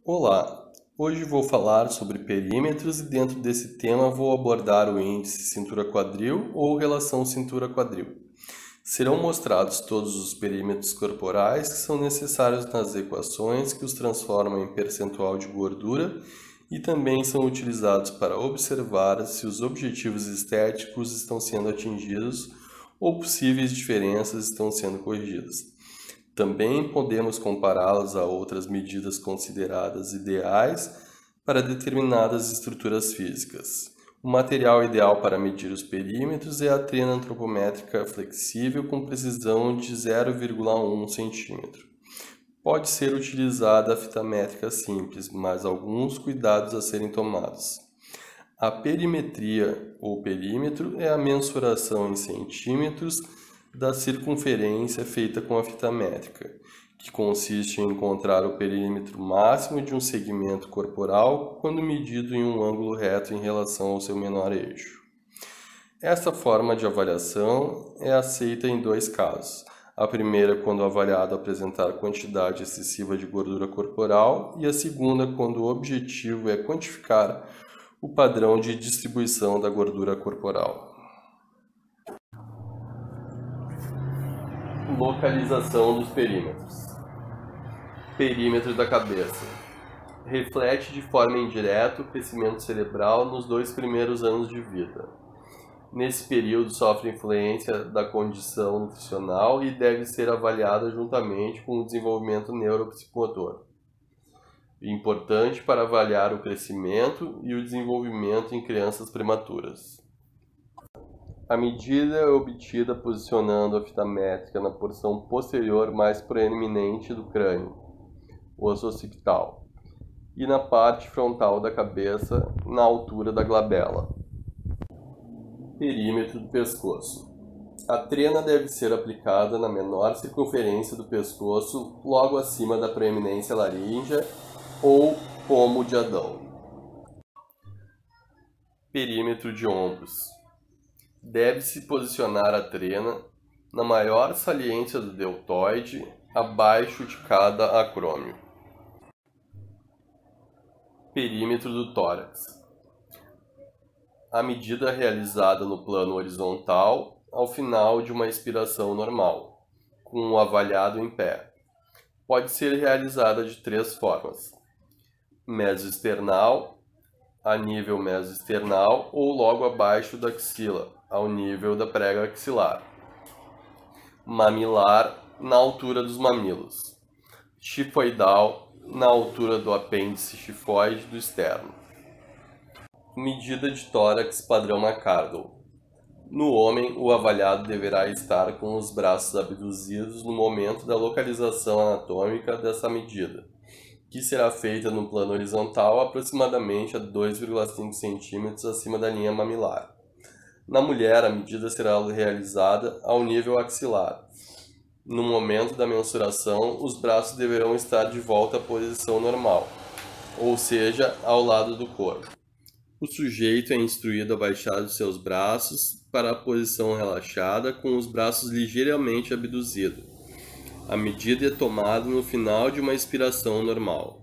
Olá, hoje vou falar sobre perímetros e dentro desse tema vou abordar o índice cintura-quadril ou relação cintura-quadril. Serão mostrados todos os perímetros corporais que são necessários nas equações que os transformam em percentual de gordura e também são utilizados para observar se os objetivos estéticos estão sendo atingidos ou possíveis diferenças estão sendo corrigidas. Também podemos compará-las a outras medidas consideradas ideais para determinadas estruturas físicas. O material ideal para medir os perímetros é a trena antropométrica flexível com precisão de 0,1 cm. Pode ser utilizada a fita métrica simples, mas alguns cuidados a serem tomados. A perimetria ou perímetro é a mensuração em centímetros da circunferência feita com a fita métrica, que consiste em encontrar o perímetro máximo de um segmento corporal quando medido em um ângulo reto em relação ao seu menor eixo. Esta forma de avaliação é aceita em dois casos. A primeira quando o avaliado apresentar quantidade excessiva de gordura corporal e a segunda quando o objetivo é quantificar o padrão de distribuição da gordura corporal. Localização dos perímetros. Perímetro da cabeça. Reflete de forma indireta o crescimento cerebral nos 2 primeiros anos de vida. Nesse período sofre influência da condição nutricional e deve ser avaliada juntamente com o desenvolvimento neuropsicomotor. Importante para avaliar o crescimento e o desenvolvimento em crianças prematuras. A medida é obtida posicionando a fita métrica na porção posterior mais proeminente do crânio, osso occipital, e na parte frontal da cabeça, na altura da glabela. Perímetro do pescoço. A trena deve ser aplicada na menor circunferência do pescoço, logo acima da proeminência laríngea ou pomo de Adão. Perímetro de ombros. Deve-se posicionar a trena na maior saliência do deltoide, abaixo de cada acrômio. Perímetro do tórax. A medida realizada no plano horizontal ao final de uma expiração normal, com o avaliado em pé. Pode ser realizada de 3 formas: mesoesternal, a nível mesoesternal ou logo abaixo da axila, ao nível da prega axilar. Mamilar, na altura dos mamilos. Tifoidal, na altura do apêndice tifoide do externo. Medida de tórax padrão McArdle. No homem, o avaliado deverá estar com os braços abduzidos no momento da localização anatômica dessa medida, que será feita no plano horizontal aproximadamente a 2,5 cm acima da linha mamilar. Na mulher, a medida será realizada ao nível axilar. No momento da mensuração, os braços deverão estar de volta à posição normal, ou seja, ao lado do corpo. O sujeito é instruído a baixar os seus braços para a posição relaxada, com os braços ligeiramente abduzidos. A medida é tomada no final de uma expiração normal.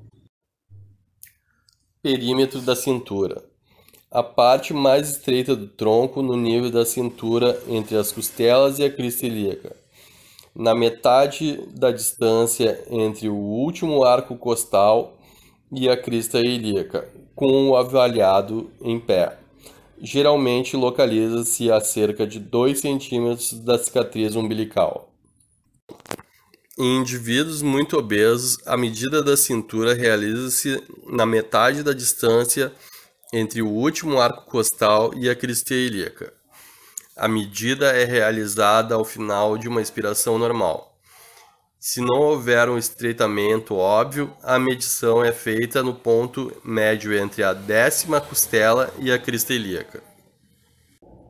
Perímetro da cintura. A parte mais estreita do tronco no nível da cintura entre as costelas e a crista ilíaca. Na metade da distância entre o último arco costal e a crista ilíaca, com o avaliado em pé. Geralmente localiza-se a cerca de 2 cm da cicatriz umbilical. Em indivíduos muito obesos, a medida da cintura realiza-se na metade da distância entre o último arco costal e a crista ilíaca. A medida é realizada ao final de uma expiração normal. Se não houver um estreitamento óbvio, a medição é feita no ponto médio entre a 10ª costela e a crista ilíaca.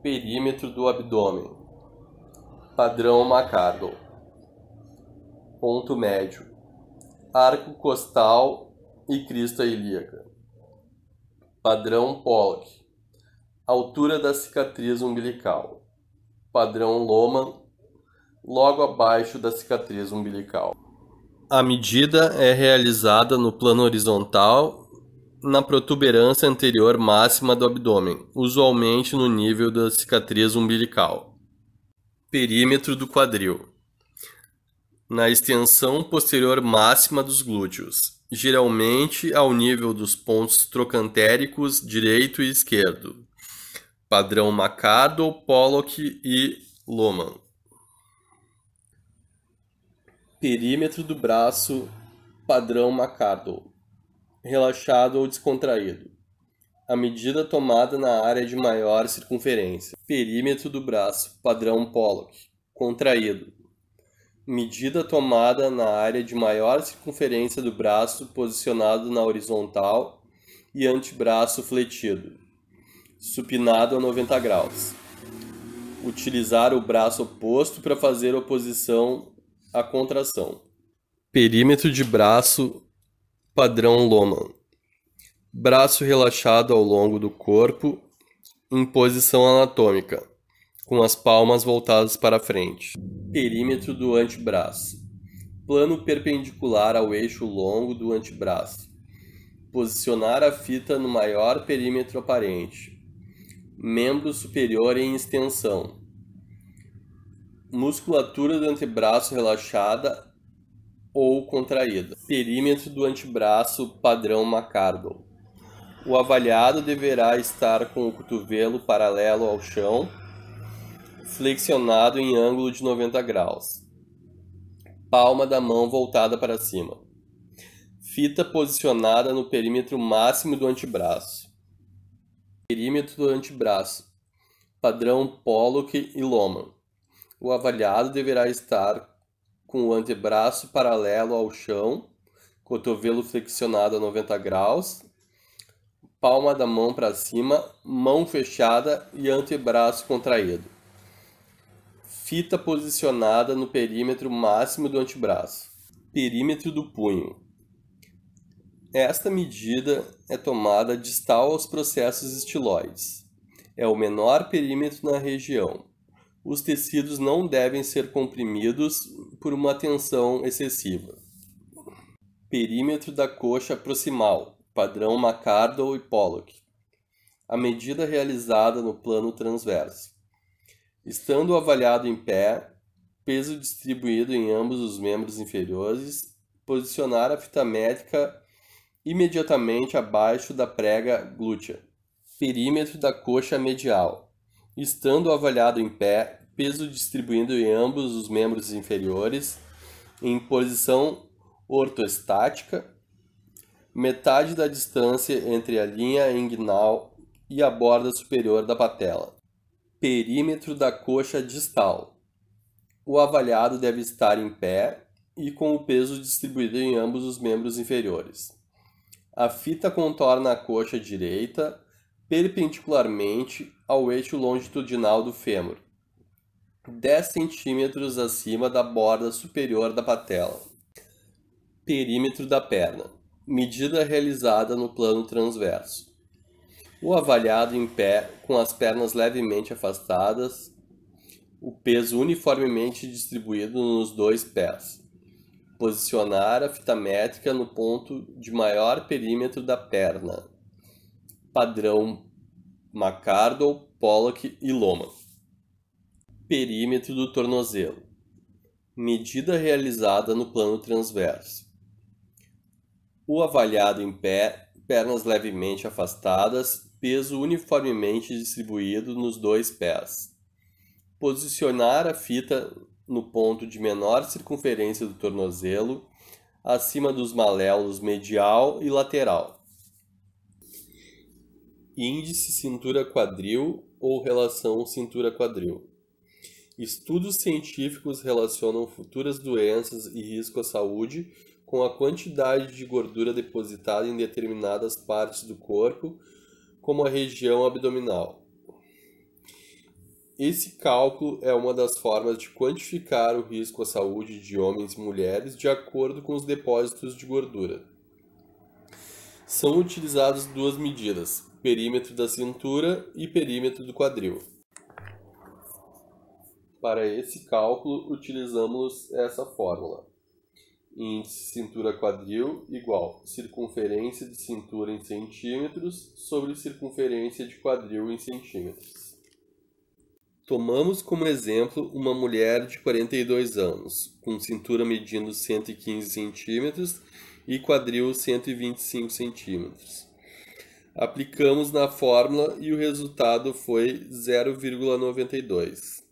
Perímetro do abdômen. Padrão McArdle. Ponto médio. Arco costal e crista ilíaca. Padrão Pollock. Altura da cicatriz umbilical. Padrão Lohmann. Logo abaixo da cicatriz umbilical. A medida é realizada no plano horizontal, na protuberância anterior máxima do abdômen, usualmente no nível da cicatriz umbilical. Perímetro do quadril. Na extensão posterior máxima dos glúteos, geralmente ao nível dos pontos trocantéricos direito e esquerdo. Padrão McArdle, Pollock e Lohmann. Perímetro do braço, padrão McArdle. Relaxado ou descontraído. A medida tomada na área de maior circunferência. Perímetro do braço, padrão Pollock. Contraído. Medida tomada na área de maior circunferência do braço posicionado na horizontal e antebraço fletido. Supinado a 90 graus. Utilizar o braço oposto para fazer oposição à contração. Perímetro de braço, padrão Lohmann. Braço relaxado ao longo do corpo, em posição anatômica, com as palmas voltadas para frente. Perímetro do antebraço. Plano perpendicular ao eixo longo do antebraço. Posicionar a fita no maior perímetro aparente. Membro superior em extensão. Musculatura do antebraço relaxada ou contraída. Perímetro do antebraço, padrão McArdle. O avaliado deverá estar com o cotovelo paralelo ao chão, flexionado em ângulo de 90 graus. Palma da mão voltada para cima. Fita posicionada no perímetro máximo do antebraço. Perímetro do antebraço, padrão Pollock e Lohmann. O avaliado deverá estar com o antebraço paralelo ao chão, cotovelo flexionado a 90 graus, palma da mão para cima, mão fechada e antebraço contraído. Fita posicionada no perímetro máximo do antebraço. Perímetro do punho. Esta medida é tomada distal aos processos estiloides. É o menor perímetro na região. Os tecidos não devem ser comprimidos por uma tensão excessiva. Perímetro da coxa proximal, padrão McArdle e Pollock. A medida realizada no plano transverso. Estando avaliado em pé, peso distribuído em ambos os membros inferiores, posicionar a fita métrica imediatamente abaixo da prega glútea. Perímetro da coxa medial. Estando avaliado em pé, peso distribuído em ambos os membros inferiores, em posição ortoestática, metade da distância entre a linha inguinal e a borda superior da patela. Perímetro da coxa distal. O avaliado deve estar em pé e com o peso distribuído em ambos os membros inferiores. A fita contorna a coxa direita perpendicularmente ao eixo longitudinal do fêmur, 10 cm acima da borda superior da patela. Perímetro da perna. Medida realizada no plano transverso. O avaliado em pé, com as pernas levemente afastadas, o peso uniformemente distribuído nos dois pés. Posicionar a fita métrica no ponto de maior perímetro da perna. Padrão McArdle, Pollock e Lohmann. Perímetro do tornozelo. Medida realizada no plano transverso. O avaliado em pé, pernas levemente afastadas, peso uniformemente distribuído nos dois pés. Posicionar a fita no ponto de menor circunferência do tornozelo, acima dos maléolos medial e lateral. Índice cintura-quadril ou relação cintura-quadril. Estudos científicos relacionam futuras doenças e risco à saúde com a quantidade de gordura depositada em determinadas partes do corpo, como a região abdominal. Esse cálculo é uma das formas de quantificar o risco à saúde de homens e mulheres de acordo com os depósitos de gordura. São utilizadas duas medidas, perímetro da cintura e perímetro do quadril. Para esse cálculo, utilizamos essa fórmula. índice cintura-quadril igual circunferência de cintura em centímetros sobre circunferência de quadril em centímetros. Tomamos como exemplo uma mulher de 42 anos, com cintura medindo 115 centímetros e quadril 125 centímetros. Aplicamos na fórmula e o resultado foi 0,92.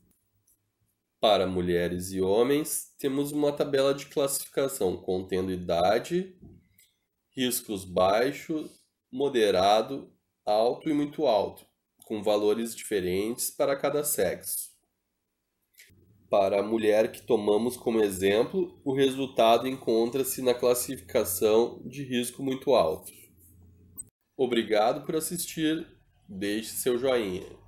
Para mulheres e homens, temos uma tabela de classificação contendo idade, riscos baixo, moderado, alto e muito alto, com valores diferentes para cada sexo. Para a mulher que tomamos como exemplo, o resultado encontra-se na classificação de risco muito alto. Obrigado por assistir, deixe seu joinha.